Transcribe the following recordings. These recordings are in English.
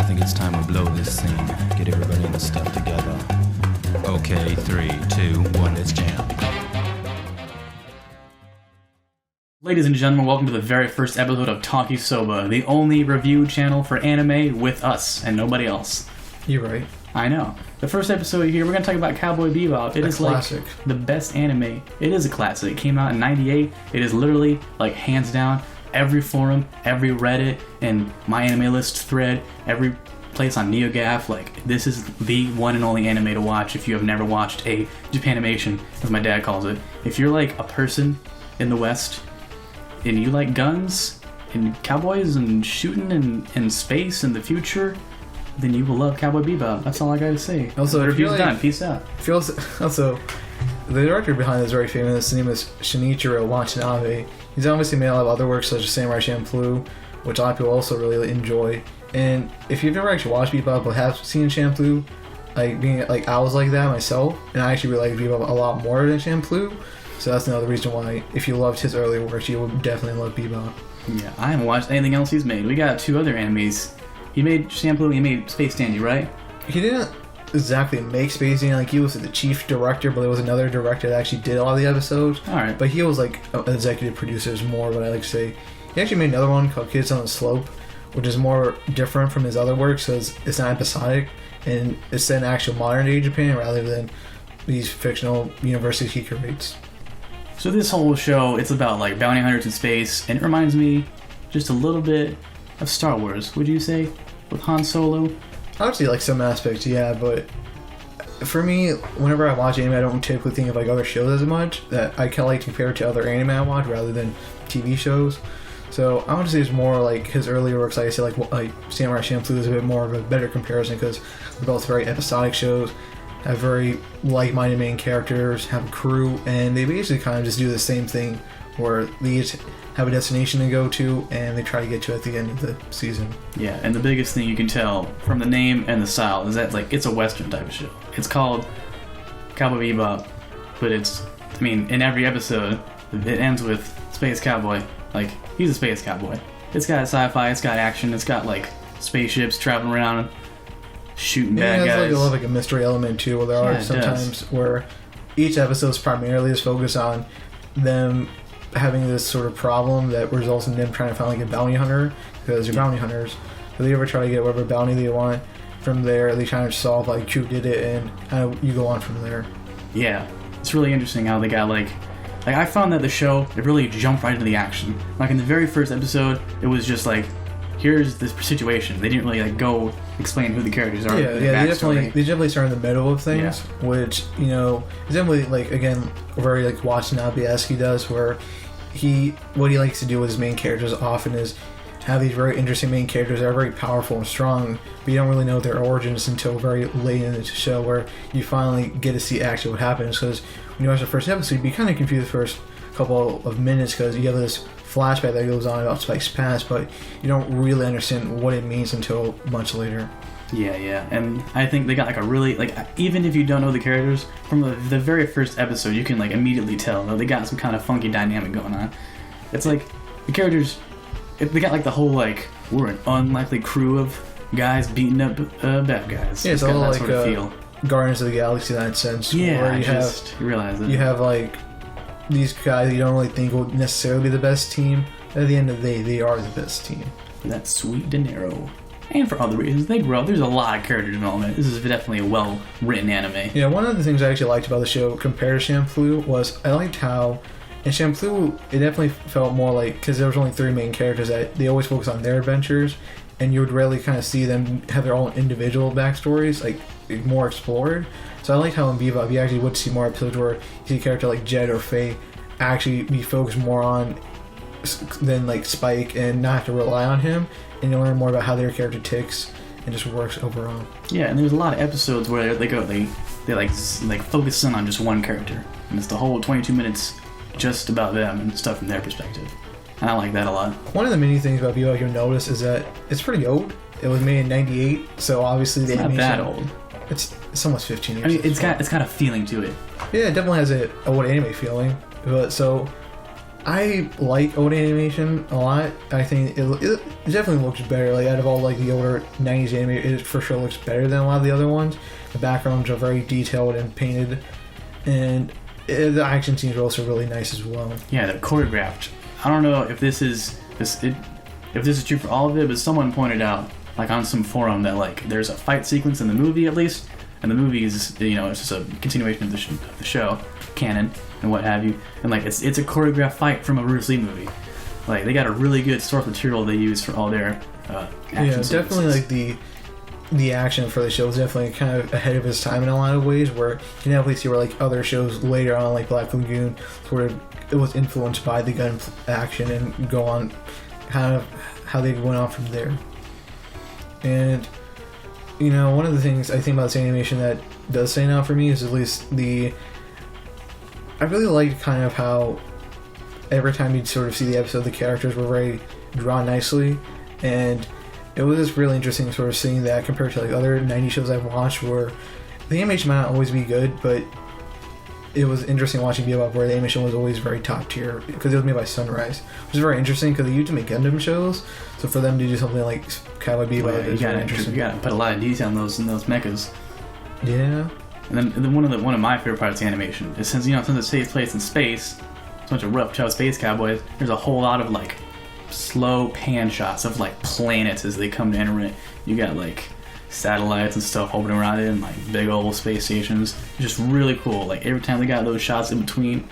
I think it's time we blow this scene. Get everybody in the stuff together. Okay, 3, 2, 1, let's jam. Ladies and gentlemen, welcome to the very first episode of Talkisoba, the only review channel for anime with us and nobody else. You're right. I know. The first episode here, we're going to talk about Cowboy Bebop. It is classic. Like the best anime. It is a classic. It came out in '98. It is literally, like, hands down, every forum, every Reddit, and My Anime List thread, every place on NeoGAF, like, this is the one and only anime to watch if you have never watched a Japanimation, as my dad calls it. If you're like a person in the West and you like guns and cowboys and shooting and space and the future, then you will love Cowboy Bebop. That's all I gotta say. Also, the review's like, done. Peace out. Also, the director behind this is very famous. His name is Shinichiro Watanabe. He's obviously made a lot of other works such as Samurai Champloo, which a lot of people also really enjoy. And if you've never actually watched Bebop but have seen Champloo, like being like I was like that myself, and I actually really like Bebop a lot more than Champloo. So that's another reason why, if you loved his earlier works, you would definitely love Bebop. Yeah, I haven't watched anything else he's made. We got 2 other animes. He made Champloo, he made Space Dandy, right? He didn't exactly make Space Dandy, like he was the chief director, but there was another director that actually did a lot of the episodes. Alright. But he was like an executive producer is more what I like to say. He actually made another one called Kids on the Slope, which is more different from his other works because it's not episodic and it's set in actual modern day Japan rather than these fictional universes he creates. So this whole show, it's about like bounty hunters in space, and it reminds me just a little bit of Star Wars, would you say? With Han Solo? I would say like some aspects, yeah, but for me, whenever I watch anime, I don't typically think of like other shows as much. That I kind of like to compare it to other anime I watch rather than TV shows. So I would say it's more like his earlier works, like I said, like Samurai Champloo is a bit more of a better comparison because they're both very episodic shows, have very like-minded main characters, have a crew, and they basically kind of just do the same thing where they each have a destination to go to and they try to get to at the end of the season. Yeah, and the biggest thing you can tell from the name and the style is that like it's a Western type of show. It's called Cowboy Bebop, but it's, I mean, in every episode, it ends with Space Cowboy. Like, he's a space cowboy. It's got sci-fi, it's got action, it's got like spaceships traveling around, shooting bad guys. It's like a mystery element too, where there are sometimes where each episode is primarily is focused on them having this sort of problem that results in them trying to find like a bounty hunter because they're bounty hunters. So they ever try to get whatever bounty they want. From there, they try to solve like who did it, and kind of you go on from there. Yeah, it's really interesting how they got like I found that the show, it really jumped right into the action. Like in the very first episode, it was just like, here's this situation. They didn't really like go explain who the characters are. Yeah, they definitely start in the middle of things, which, you know, is definitely like, again, very like Watanabe-esque he does, where what he likes to do with his main characters often is have these very interesting main characters that are very powerful and strong, but you don't really know their origins until very late in the show where you finally get to see actually what happens. Because when you watch the first episode, you'd be kind of confused the first couple of minutes because you have this flashback that goes on about Spike's past, but you don't really understand what it means until much later. Yeah, and I think they got like a really, like, even if you don't know the characters, from the very first episode, you can like immediately tell that they got some kind of funky dynamic going on. It's like, the characters, they got like the whole like, we're an unlikely crew of guys beating up bad guys. Yeah, it's all that like sort of feel. Guardians of the Galaxy in that sense. Yeah, where you realize it. You have like these guys you don't really think will necessarily be the best team. At the end of the day, they are the best team. That's sweet dinero. And for other reasons, they grow. There's a lot of character development. This is definitely a well-written anime. Yeah, one of the things I actually liked about the show compared to Champloo was I liked how in Champloo it definitely felt more like, because there was only 3 main characters, that they always focus on their adventures, and you would rarely kind of see them have their own individual backstories, like more explored. So I liked how in Bebop you actually would see more episodes where you see a character like Jed or Faye actually be focused more on than like Spike and not have to rely on him, and you learn more about how their character ticks and just works overall. Yeah, and there's a lot of episodes where they like focus in on just one character, and it's the whole 22 minutes just about them and stuff from their perspective. And I like that a lot. One of the many things about Bebop you'll notice is that it's pretty old. It was made in '98, so obviously the animation. Not that old. It's almost 15 years. I mean, it's got a feeling to it. Yeah, it definitely has a what anime feeling. But so I like old animation a lot. I think it definitely looks better. Like out of all like the older 90s anime, it for sure looks better than a lot of the other ones. The backgrounds are very detailed and painted, and the action scenes are also really nice as well. Yeah, they're choreographed. I don't know if this is true for all of it, but someone pointed out, like on some forum, that like there's a fight sequence in the movie at least, and the movie is, you know, it's just a continuation of the show, canon and what have you, and like it's a choreographed fight from a Bruce Lee movie. Like they got a really good source material they use for all their action sequences. Definitely like the action for the show is definitely kind of ahead of its time in a lot of ways, where you can definitely see where like other shows later on, like Black Lagoon, sort of it was influenced by the gun action and go on kind of how they went on from there. And you know, one of the things I think about this animation that does stand out for me is at least I really liked kind of how every time you'd sort of see the episode, the characters were very drawn nicely, and it was just really interesting sort of seeing that compared to like other 90 shows I've watched where the animation might not always be good, but it was interesting watching Bebop where the animation was always very top tier because it was made by Sunrise, which is very interesting because they used to make Gundam shows, so for them to do something like Cowboy Bebop is very interesting. You gotta put a lot of detail in those mechas. Yeah. And then one of my favorite parts of the animation is since it takes place in space, it's a bunch of rough space cowboys. There's a whole lot of like slow pan shots of like planets as they come to enter it. You got like satellites and stuff opening around it and like big old space stations. It's just really cool. Like every time they got those shots in between,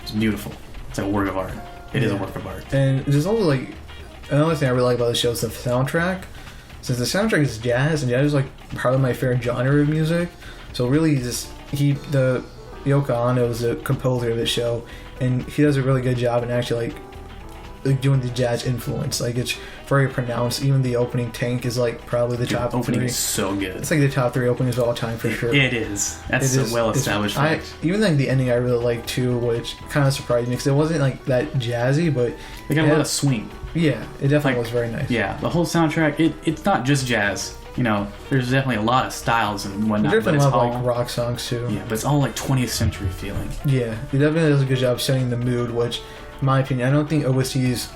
it's beautiful. It's like a work of art. It is a work of art. And there's also like another thing I really like about the show is the soundtrack. Since the soundtrack is jazz, and jazz is like probably my favorite genre of music. So really, Yoko Ono is the composer of the show, and he does a really good job in actually like doing the jazz influence. Like it's very pronounced. Even the opening tank is like probably the top opening three. Is so good. It's like the top 3 openings of all time for sure. It is. That's a well-established fact. Even like the ending I really like too, which kind of surprised me because it wasn't like that jazzy, but they got a lot of swing. Yeah, it definitely was very nice. Yeah, the whole soundtrack. It's not just jazz. You know, there's definitely a lot of styles and whatnot. There's definitely a lot of all, like rock songs too. Yeah, but it's all like 20th century feeling. Yeah, it definitely does a good job setting the mood, which, in my opinion, I don't think OSTs.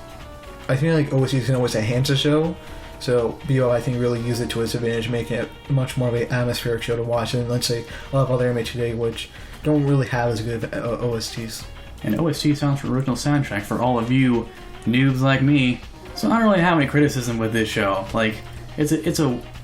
I feel like OSTs can always enhance a show. So Bebop, I think, really used it to its advantage, making it much more of an atmospheric show to watch than, let's say, a lot of other anime today, which don't really have as good of OSTs. And OST sounds for original soundtrack for all of you noobs like me. So I don't really have any criticism with this show. Like,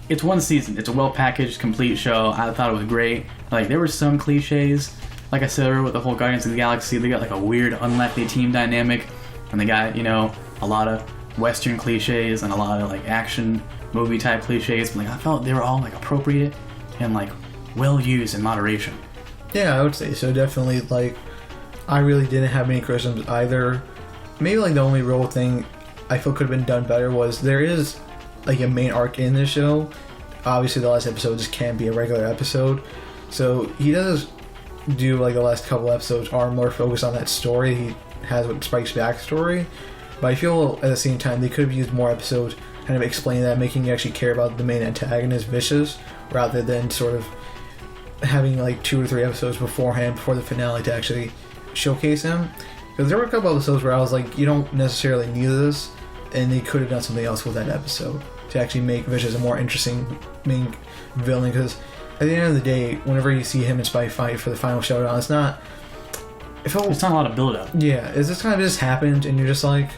it's one season. It's a well-packaged, complete show. I thought it was great. Like, there were some cliches. Like I said earlier with the whole Guardians of the Galaxy, they got like a weird, unlikely team dynamic. And they got, you know, a lot of Western cliches and a lot of like action movie type cliches. But like, I felt they were all like appropriate and like well used in moderation. Yeah, I would say so. Definitely, like, I really didn't have any criticisms either. Maybe like the only real thing I feel could have been done better was there is like a main arc in this show. Obviously, the last episode just can't be a regular episode, so he does do like the last couple episodes are more focused on that story he has with Spike's backstory. But I feel at the same time they could have used more episodes kind of explaining that, making you actually care about the main antagonist, Vicious, rather than sort of having like 2 or 3 episodes beforehand, before the finale, to actually showcase him. Because there were a couple episodes where I was like, you don't necessarily need this, and they could have done something else with that episode to actually make Vicious a more interesting main villain. Because at the end of the day, whenever you see him and Spike fight for the final showdown, it's not a lot of build up. Yeah, it's just kind of just happened, and you're just like,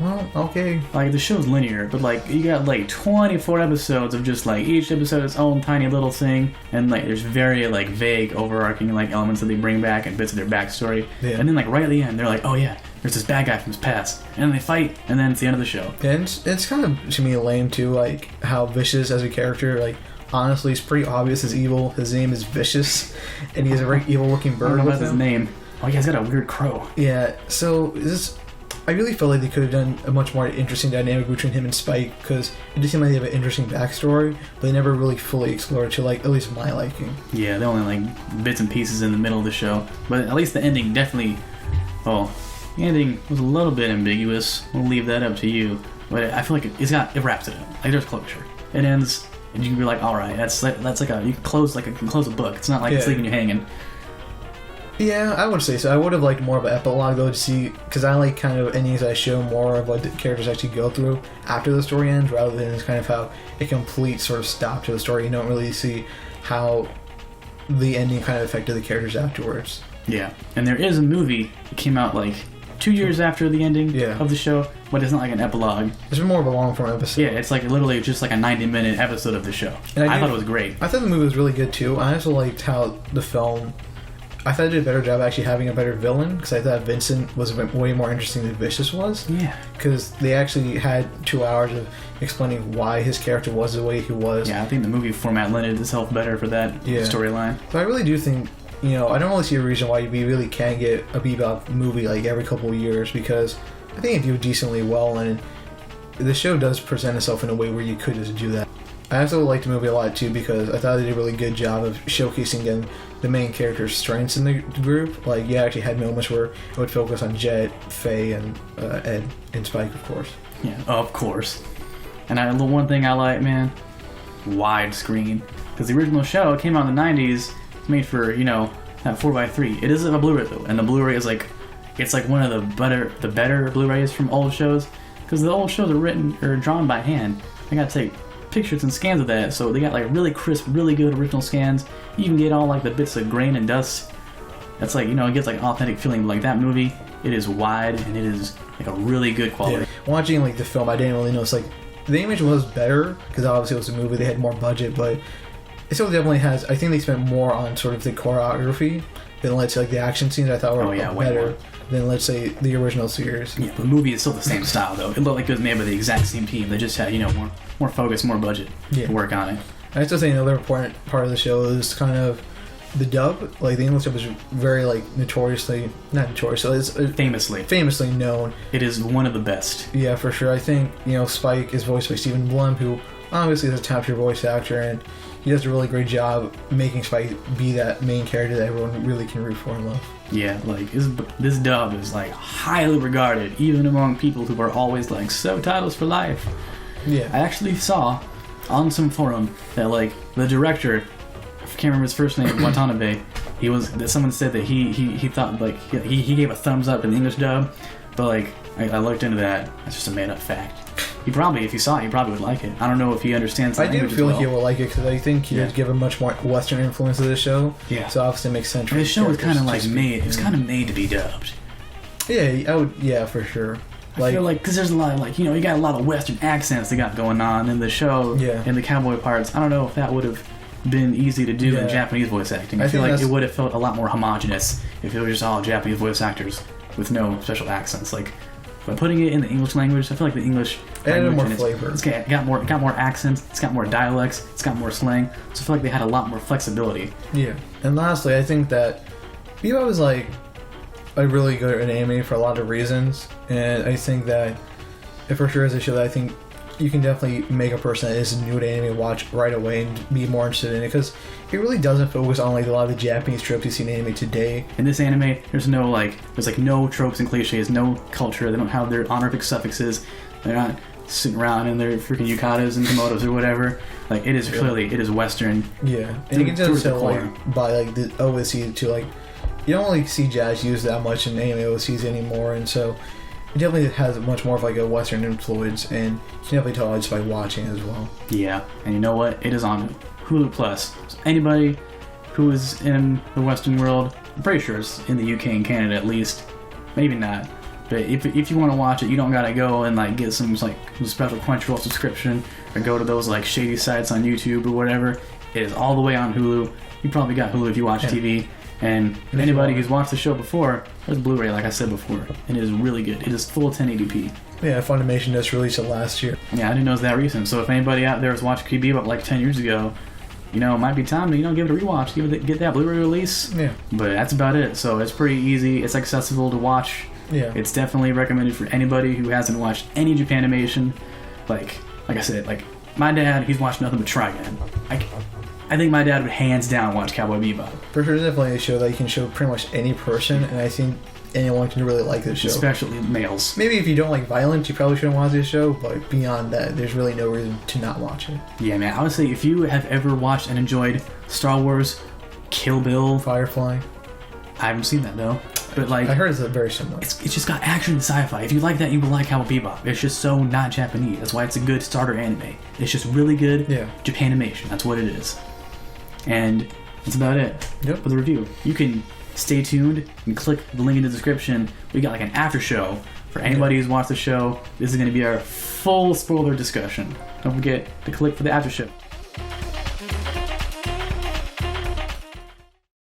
well, okay. Like, the show's linear, but like you got like 24 episodes of just like each episode its own tiny little thing, and like there's very like vague overarching like elements that they bring back and bits of their backstory. Yeah. And then like right at the end they're like, oh yeah, there's this bad guy from his past, and then they fight, and then it's the end of the show. And it's kind of, to me, lame too, like how Vicious as a character, like, honestly, it's pretty obvious he's evil. His name is Vicious, and he has a very evil looking bird. I don't know with his name. Oh, he has got a weird crow. Yeah, so I really felt like they could have done a much more interesting dynamic between him and Spike, because it just seemed like they have an interesting backstory, but they never really fully explored it to, like, at least my liking. Yeah, they only like bits and pieces in the middle of the show, but at least the ending definitely. Well, the ending was a little bit ambiguous. We'll leave that up to you, but I feel like it wraps it up. Like, there's closure. It ends, and you can be like, all right, that's like you can close a book. It's not like it's leaving you hanging. Yeah, I would say so. I would have liked more of an epilogue though to see, because I like kind of endings that show more of what the characters actually go through after the story ends, rather than just kind of how a complete sort of stop to the story. You don't really see how the ending kind of affected the characters afterwards. Yeah, and there is a movie that came out like 2 years after the ending of the show, but it's not like an epilogue. It's more of a long form episode. Yeah, it's like literally just like a 90-minute episode of the show. And I thought it was great. I thought the movie was really good too. I also liked how the film, I thought it did a better job actually having a better villain, because I thought Vincent was way more interesting than Vicious was. Yeah. Because they actually had 2 hours of explaining why his character was the way he was. Yeah, I think the movie format lended itself better for that storyline. But I really do think, you know, I don't really see a reason why we really can't get a Bebop movie like every couple of years, because I think it do decently well, and the show does present itself in a way where you could just do that. I also liked the movie a lot too, because I thought they did a really good job of showcasing again the main character's strengths in the group. Like, you actually had moments where it would focus on Jet, Faye, and Ed, and Spike, of course. Yeah, of course. And the one thing I like, man, widescreen. Because the original show came out in the 90s, it's made for, you know, that 4x3. It is a Blu-ray though, and the Blu-ray is like, it's like one of the better Blu-rays from old shows. Because the old shows are written or drawn by hand. They gotta take pictures and scans of that, so they got like really crisp, really good original scans. You can get all like the bits of grain and dust. That's like, you know, it gets like an authentic feeling. Like that movie, it is wide and it is like a really good quality. Yeah. Watching like the film, I didn't really notice like the animation was better, because obviously it was a movie, they had more budget, but it still definitely has, I think they spent more on sort of the choreography than, let's say, like the action scenes I thought were better than, let's say, the original series. Yeah, the movie is still the same style though. It looked like it was made by the exact same team. They just had, you know, more focus, more budget to work on it. I still think another important part of the show is kind of the dub. Like, the English dub is very, like, famously known. It is one of the best. Yeah, for sure. I think, you know, Spike is voiced by Stephen Blum, who obviously is a top-tier voice actor, and he does a really great job making Spike be that main character that everyone really can root for and love. Yeah, like, this dub is, like, highly regarded, even among people who are always like, subtitles for life. Yeah. I actually saw on some forum that, like, the director, I can't remember his first name, Watanabe, someone said that he thought, like, he gave a thumbs up in the English dub, but, like, I looked into that. That's just a made-up fact. He probably, if he saw it, he probably would like it. I don't know if he understands the language. I do feel like he will like it, because I think he does give a much more Western influence to the show. Yeah. So obviously it makes sense. This show is kind of like made. It's kind of made to be dubbed. Yeah, I would. Yeah, for sure. I feel like, because there's a lot of, like, you know, you got a lot of Western accents they got going on in the show. Yeah. In the cowboy parts. I don't know if that would have been easy to do in Japanese voice acting. I feel like it would have felt a lot more homogenous if it was just all Japanese voice actors with no special accents. Like, by putting it in the English language, I feel like the English added more flavor. It's got more accents. It's got more dialects. It's got more slang. So I feel like they had a lot more flexibility. Yeah. And lastly, I think that Bebop is like a really good anime for a lot of reasons, and I think that it for sure is a show that I think you can definitely make a person that is new to anime watch right away and be more interested in it, because it really doesn't focus on like a lot of the Japanese tropes you see in anime today. In this anime, there's no tropes and cliches, no culture. They don't have their honorific suffixes. They're not sitting around in their freaking yukatas and komodos or whatever. Like, it is clearly, it is Western. Yeah, and you can just tell like by like the OSC to like, you don't really see jazz used that much in anime OSCs anymore, and so it definitely has much more of like a Western influence, and you can definitely tell just by watching as well. Yeah, and you know what? It is on Hulu Plus. So anybody who is in the Western world, I'm pretty sure it's in the UK and Canada at least. Maybe not. But if you want to watch it, you don't gotta go and like get some special Crunchyroll subscription or go to those like shady sites on YouTube or whatever. It is all the way on Hulu. You probably got Hulu if you watch TV. And anybody who's watched the show before, there's Blu-ray, like I said before, and it is really good. It is full 1080p. Yeah, Funimation just released it last year. Yeah, I didn't know it was that recent. So if anybody out there has watched Bebop like 10 years ago, you know, it might be time to, you know, give it a rewatch, get that Blu-ray release. Yeah. But that's about it. So it's pretty easy. It's accessible to watch. Yeah. It's definitely recommended for anybody who hasn't watched any Japanimation. Like I said, like my dad, he's watched nothing but Trigun. I think my dad would hands down watch Cowboy Bebop. For sure, definitely a show that you can show pretty much any person, and I think anyone can really like this show. Especially males. Maybe if you don't like violence, you probably shouldn't watch this show, but beyond that, there's really no reason to not watch it. Yeah, man, I would say if you have ever watched and enjoyed Star Wars, Kill Bill, Firefly, I haven't seen that though. But like, I heard it's very similar. It's just got action and sci-fi. If you like that, you will like Cowboy Bebop. It's just so not Japanese. That's why it's a good starter anime. It's just really good Japanimation. That's what it is. And that's about it for the review. You can stay tuned and click the link in the description. We got like an after show for anybody who's watched the show. This is going to be our full spoiler discussion. Don't forget to click for the after show.